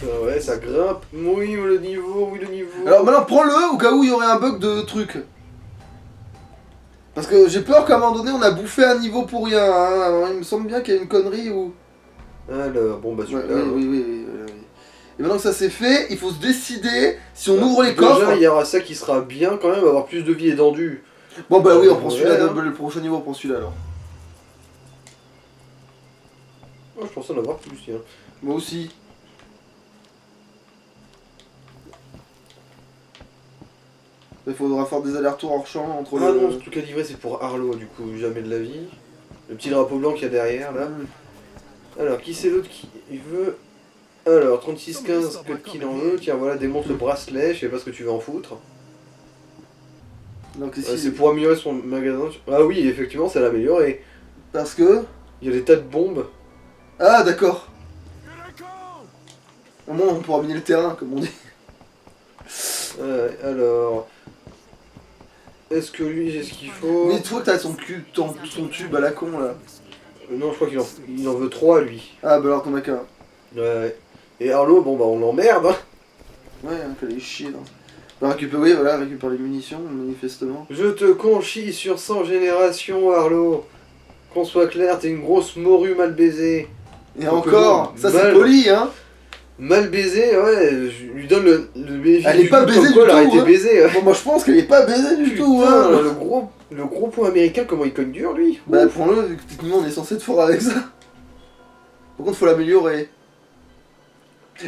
Ah ouais, ça grimpe. Oui, le niveau, oui, le niveau. Alors maintenant, prends-le au cas où il y aurait un bug de truc. Parce que j'ai peur qu'à un moment donné, on a bouffé un niveau pour rien. Hein. Alors, il me semble bien qu'il y a une connerie où. Alors, bon bah Ouais, super. oui. Et maintenant que ça c'est fait, il faut se décider si on ouvre les Déjà, coffres. il y aura ça qui sera bien quand même, avoir plus de vie étendue. Bon bah oui, on prend Ouais, celui-là, hein. le prochain niveau, on prend celui-là alors. Oh, je pensais en avoir plus, tiens. Moi aussi. Il faudra faire des allers-retours hors champ entre Ah le... non, ce truc à livrer c'est pour Arlo, du coup, jamais de la vie. Le petit drapeau blanc qu'il y a derrière, là. Alors, qui c'est l'autre qui il veut... Alors, 36-15, que qu'il en veut. Tiens, voilà, démonte le bracelet, je sais pas ce que tu veux en foutre. Donc ici, C'est pour améliorer son magasin. Ah oui, effectivement, ça l'a amélioré. parce que... Il y a des tas de bombes. Ah, d'accord. Au moins, on pourra miner le terrain, comme on dit. Alors... Est-ce que lui, j'ai ce qu'il faut? Mais toi, t'as son tube à la con, là. Non, je crois qu'il en veut 3, lui. Ah, bah alors t'en as qu'un. Ouais. Et Arlo, bon bah on l'emmerde, hein. Ouais, hein, fallait chier, là. Bah, récupérer, voilà, récupérer les munitions, manifestement. Je te conchis sur 100 générations, Arlo. Qu'on soit clair, t'es une grosse morue mal baisée. Et Donc, encore, bon, ça c'est mal- poli, hein. Mal baisée, ouais, je lui donne le bénéfice Elle est du pas doute, baisée comme du quoi elle tout, aurait été hein. baisée. Bon, moi je pense qu'elle est pas baisée du tout, Putain, hein. le gros point américain, comment il cogne dur, lui. Bah, Ouf. prends-le, vu que techniquement on est censé être fort avec ça. Par contre, faut l'améliorer.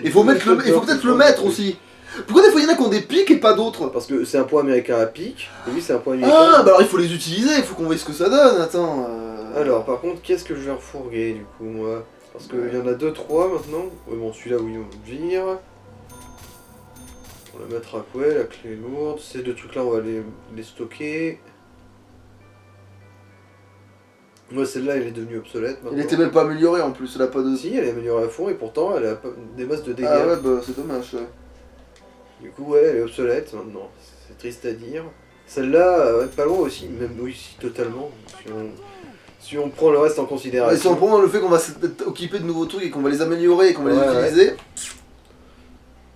Il faut peut-être le mettre aussi. Pourquoi des fois il y en a qui ont des pics et pas d'autres? Parce que c'est un point américain à pic, et lui c'est un point américain. Ah, bah alors il faut les utiliser, il faut qu'on voie ce que ça donne, attends. Alors, par contre, qu'est-ce que je vais refourguer, du coup, moi? Parce qu'il y en a 2-3 maintenant. Ouais, bon, celui-là, oui, on le vire. On va la mettre à quoi, la clé lourde. Ces deux trucs-là, on va les stocker. Ouais, celle-là, elle est devenue obsolète maintenant. Elle était même pas améliorée en plus, elle a pas de... Si, elle est améliorée à fond, et pourtant, elle a pas des masses de dégâts. Ah ouais, bah c'est dommage. Ouais. Du coup, ouais, elle est obsolète maintenant. C'est triste à dire. Celle-là, ouais, pas loin aussi, même oui, si, totalement. Si on prend le reste en Et considération. si on prend le fait qu'on va s'occuper de nouveaux trucs et qu'on va les améliorer et qu'on va Ouais, les utiliser,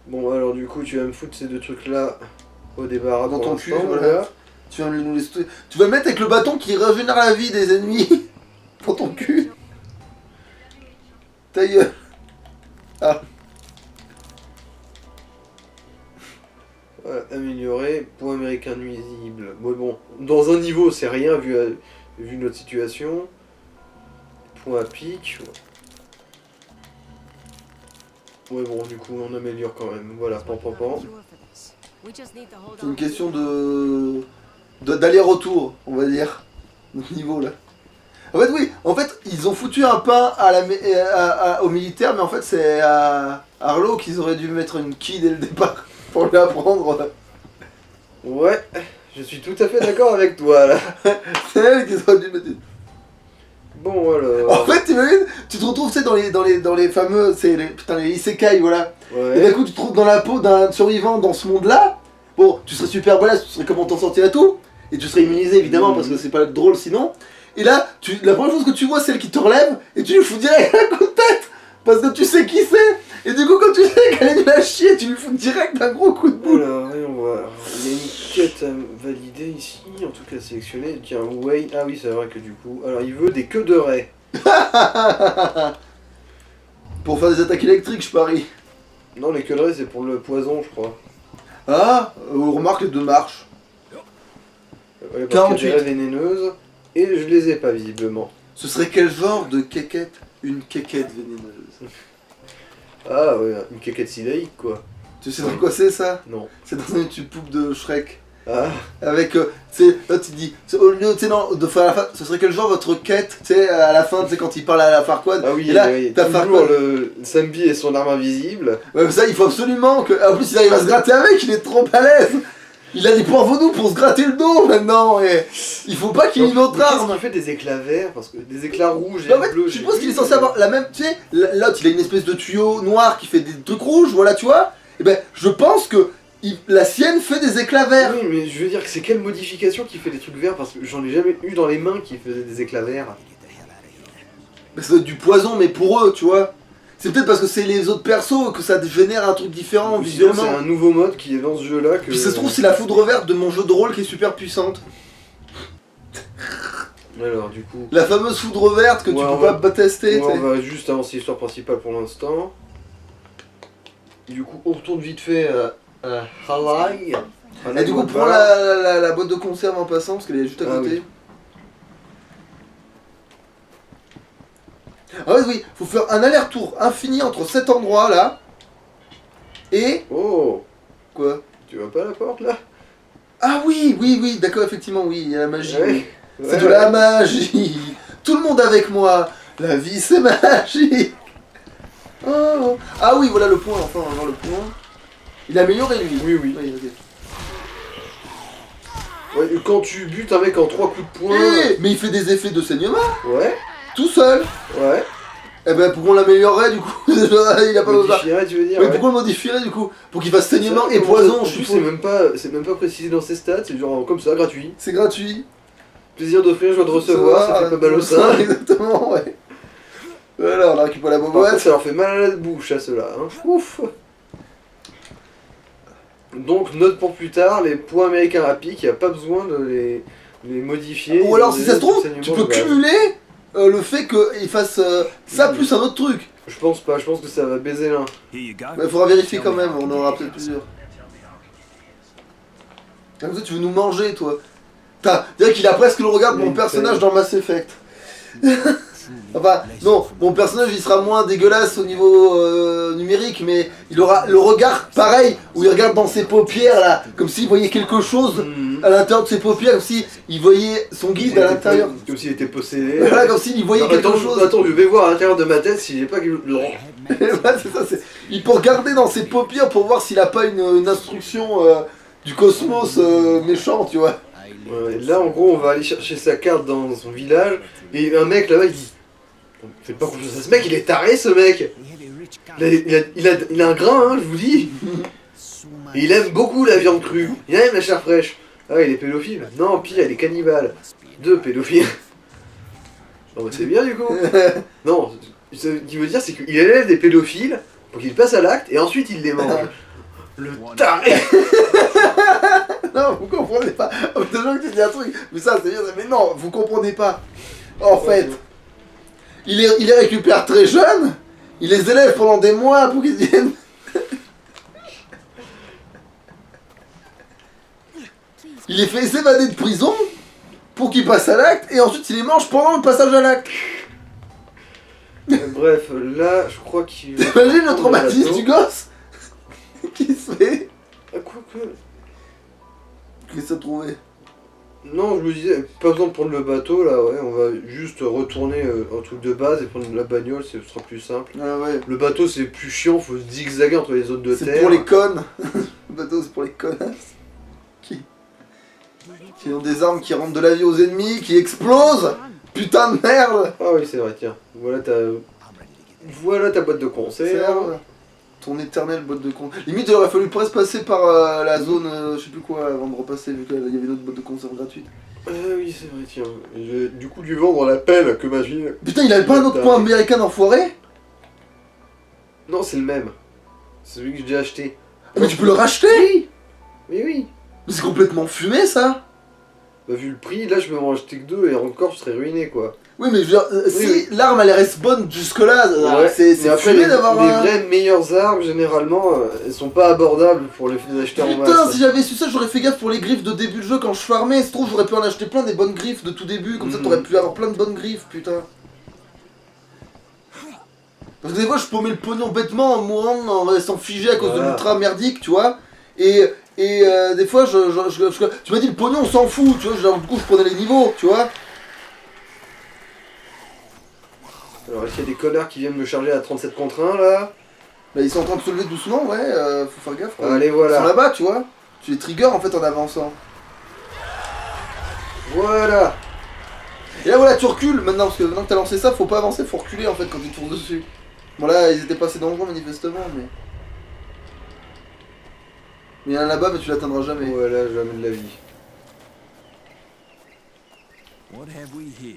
Bon, alors du coup, tu vas me foutre ces deux trucs-là au débarras dans pour ton cul, l'instant, voilà. Tu vas nous les... Tu vas le mettre avec le bâton qui régénère la vie des ennemis dans ton cul. Ta gueule. Ah. Voilà, améliorer, point américain nuisible. Bon, dans un niveau, c'est rien vu notre situation. Point à pic. Ouais, bon, du coup, on améliore quand même. Voilà, pan. C'est une question d'aller-retour, on va dire, notre niveau là. En fait, oui, en fait, ils ont foutu un pain aux militaires, mais en fait, c'est à Arlo qu'ils auraient dû mettre une quille dès le départ pour lui apprendre. Ouais, je suis tout à fait d'accord avec toi, là. C'est elle qu'ils auraient dû mettre une... Bon, alors... En fait, t'imagines, tu te retrouves, tu sais, dans les fameux, les isekai, voilà. Et d'un Ouais. coup, tu te trouves dans la peau d'un survivant dans ce monde-là. Bon, tu serais super balèze, tu serais comment t'en sortir et tout. Et tu serais immunisé, évidemment, parce que c'est pas drôle sinon. Et là, la première chose que tu vois, c'est elle qui te relève, et tu lui fous direct un coup de tête. Parce que tu sais qui c'est. Et du coup, quand tu sais qu'elle est nulle à chier, tu lui fous direct un gros coup de boule. Alors, voyons voir. Il y a une quête à valider ici, en tout cas sélectionnée. Tiens, Way. Ah oui, c'est vrai que du coup. Alors, il veut des queues de raie. Pour faire des attaques électriques, je parie. Non, les queues de raie, c'est pour le poison, je crois. Ah, remarque les deux marches. Ouais, parce qu'il y 48. a des raies vénéneuses. Et je les ai pas, visiblement. Ce serait quel genre de quéquette? Une quéquette vénéneuse. Ah ouais, une quéquette silaïque, quoi. Tu sais dans quoi c'est ça? Non. C'est dans une tube poupe de Shrek. Ah, Avec, tu sais, là tu dis, au lieu, tu sais, non, de faire la fin, ce serait quel genre votre quête, tu sais, à la fin, tu sais, quand il parle à la Farquaad. ah oui, et là, oui, t'as toujours Farquaad. le Sambi et son arme invisible. Ouais, mais ça, il faut absolument que. En plus, il arrive à se gratter avec, il est trop à l'aise. Il a des points vaudous pour se gratter le dos maintenant, et il faut pas qu'il ait une autre Mais qu'est-ce arme. qu'il fait des éclats verts? Parce que des éclats rouges et Mais en fait, bleus. je suppose qu'il est censé avoir la même, tu sais, l'autre il a une espèce de tuyau noir qui fait des trucs rouges, voilà, tu vois. Et ben, je pense que la sienne fait des éclats verts. Oui, mais je veux dire que c'est quelle modification qui fait des trucs verts? Parce que j'en ai jamais eu dans les mains qui faisaient des éclats verts. Mais ça doit être du poison, mais pour eux, tu vois. C'est peut-être parce que c'est les autres persos que ça génère un truc différent Ou sinon, visuellement. c'est un nouveau mode qui est dans ce jeu-là que... Puis ça se trouve, c'est la foudre verte de mon jeu de rôle qui est super puissante. Alors, du coup... La fameuse foudre verte que Ouais, tu on peux va- pas tester. on t'sais. va juste avancer l'histoire principale pour l'instant. Du coup, on retourne vite fait à Halai. Et du coup, prends la boîte de conserve en passant parce qu'elle est juste à Ah côté. oui. Ah ouais, oui, faut faire un aller-retour infini entre cet endroit là et. Oh, Quoi? tu vois pas la porte là? Ah oui, d'accord, effectivement, oui, il y a la magie. Ouais. oui. C'est Ouais, de la magie. tout le monde avec moi. La vie c'est magique. Oh. Ah oui, voilà le point, enfin on va voir le point. Il a amélioré lui. Oui, oui. Ok. Ouais, quand tu butes un mec en 3 coups de poing... Mais il fait des effets de saignement, Ouais, tout seul. ouais. Eh ben pourquoi on l'améliorerait du coup? Il a pas besoin. Modifierais, tu veux dire? Mais Ouais. pourquoi le modifierait du coup? Pour qu'il fasse saignement Ça, et poison, en je plus, suppose. c'est même pas précisé dans ses stats, c'est genre comme ça, gratuit. C'est gratuit. Plaisir d'offrir, joie de recevoir, ça fait pas mal au sein. Exactement, ouais. Voilà, on a récupéré la Par contre, boboette. ça leur fait mal à la bouche à ceux-là. Hein. Ouf. Donc, note pour plus tard, les points américains rapides, il n'y a pas besoin de les modifier. Ou alors, si ça se trouve, Saignement tu peux de base. cumuler le fait qu'il fasse ça plus un autre truc. Je pense pas, je pense que ça va baiser l'un. Here you go. Mais il faudra vérifier quand même, on en aura peut-être plusieurs. Comme ça, tu veux nous manger, toi. Dire qu'il a presque le regard de mon personnage dans Mass Effect. Enfin, non, mon personnage il sera moins dégueulasse au niveau numérique, mais il aura le regard pareil, où il regarde dans ses paupières là, comme s'il voyait quelque chose à l'intérieur de ses paupières, comme s'il voyait son guide à l'intérieur. Comme s'il était possédé. Voilà, comme s'il voyait Non, quelque attends, chose. attends, je vais voir à l'intérieur de ma tête si j'ai pas quelque chose. Ouais, c'est ça, il peut regarder dans ses paupières pour voir s'il a pas une instruction du cosmos méchant, tu vois. Ouais, là, en gros, on va aller chercher sa carte dans son village, et un mec là-bas il dit faites pas confiance à ce mec, il est taré ce mec. Il a un grain, hein, je vous dis. Et il aime beaucoup la viande crue, il aime la chair fraîche. Ah, il est pédophile. Non, pire, il est cannibale. 2 pédophiles. Non, mais c'est bien du coup. Non, ce qu'il veut dire, c'est qu'il élève des pédophiles pour qu'ils passent à l'acte et ensuite il les mange. Le taré. Non, vous comprenez pas. Déjà que tu dis un truc, mais ça c'est bien, mais non, vous comprenez pas. En fait, il les récupère très jeunes, il les élève pendant des mois pour qu'ils viennent. Il les fait s'évader de prison pour qu'ils passent à l'acte et ensuite il les mange pendant le passage à l'acte. Bref, là, je crois qu'il... T'imagines le traumatisme du gosse qui se fait. Ah, quoi que... Qu'est-ce que ça trouvait? Non, je me disais, pas besoin de prendre le bateau là, ouais, on va juste retourner un truc de base et prendre la bagnole, ce sera plus simple. Ah ouais. Le bateau c'est plus chiant, faut zigzaguer entre les zones de terre. C'est pour les connes. Le bateau c'est pour les connasses. Qui ont des armes qui rendent de la vie aux ennemis, qui explosent. Putain de merde. Ah oui, c'est vrai, tiens. Voilà ta boîte de conserve. Ton éternelle boîte de conserve. Limite, il aurait fallu presque passer par la zone, je sais plus quoi, avant de repasser, vu qu'il y avait une autre boîte de conserve gratuite. Ah oui, c'est vrai, tiens. Et je vais du coup lui vendre la pelle que ma fille. Putain, il avait pas un autre point américain enfoiré? Non, c'est le même. C'est celui que j'ai acheté. Ah, mais tu peux le racheter? Oui. Mais oui. Mais c'est complètement fumé ça. Bah, vu le prix, là je peux en acheter que 2 et encore je serais ruiné quoi. Oui, mais je veux dire, si Oui. l'arme elle reste bonne jusque-là, Ouais, c'est mais après, fumé les d'avoir un. vraies meilleures armes, généralement, elles sont pas abordables pour les acheter en Putain, masse. si j'avais su ça, j'aurais fait gaffe pour les griffes de début de jeu quand je farmais. Se trouve, j'aurais pu en acheter plein des bonnes griffes de tout début, comme ça t'aurais pu avoir plein de bonnes griffes, putain. Parce que des fois, je paumais le pognon bêtement en mourant, en restant figé à cause de l'ultra merdique, tu vois. Et des fois, tu m'as dit le pognon, on s'en fout, tu vois. Genre, du coup, je prenais les niveaux, tu vois. Alors, est-ce qu'il y a des connards qui viennent me charger à 37 contre 1 là? Bah, ils sont en train de se lever doucement, ouais, faut faire gaffe. Quoi. Allez, Ils sont voilà. là-bas, tu vois. Tu les triggers en fait en avançant. Voilà. Et là, voilà, tu recules maintenant, parce que maintenant que t'as lancé ça, faut pas avancer, faut reculer en fait quand tu te fonces dessus. Bon, là, ils étaient pas assez dangereux manifestement, mais. Mais il y en a là-bas, mais tu l'atteindras jamais. Voilà, jamais de la vie. What have we here?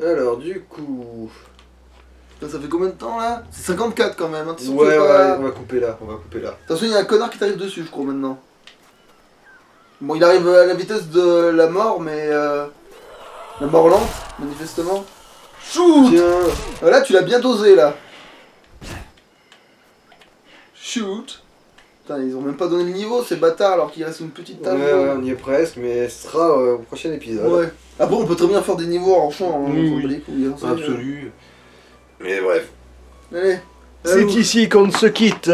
Alors, du coup... Putain, ça fait combien de temps là? C'est 54 quand même, hein. T'es sûr que Ouais, tu veux ouais, pas- on va couper là, on va couper là. Attention, il y a un connard qui t'arrive dessus, je crois, maintenant. Bon, il arrive à la vitesse de la mort, mais la mort lente, manifestement. Shoot! Tiens. Là, tu l'as bien dosé, là. Shoot! Putain, ils ont même pas donné le niveau, ces bâtards, alors qu'il reste une petite Ouais, table. ouais, on y est presque, mais ce sera au prochain épisode. Ouais. Après, on peut très bien faire des niveaux en champ, hein, Oui, on s'en oui. bat les couilles, hein, ça, Absolu. Mais bref. Allez. C'est ici qu'on se quitte.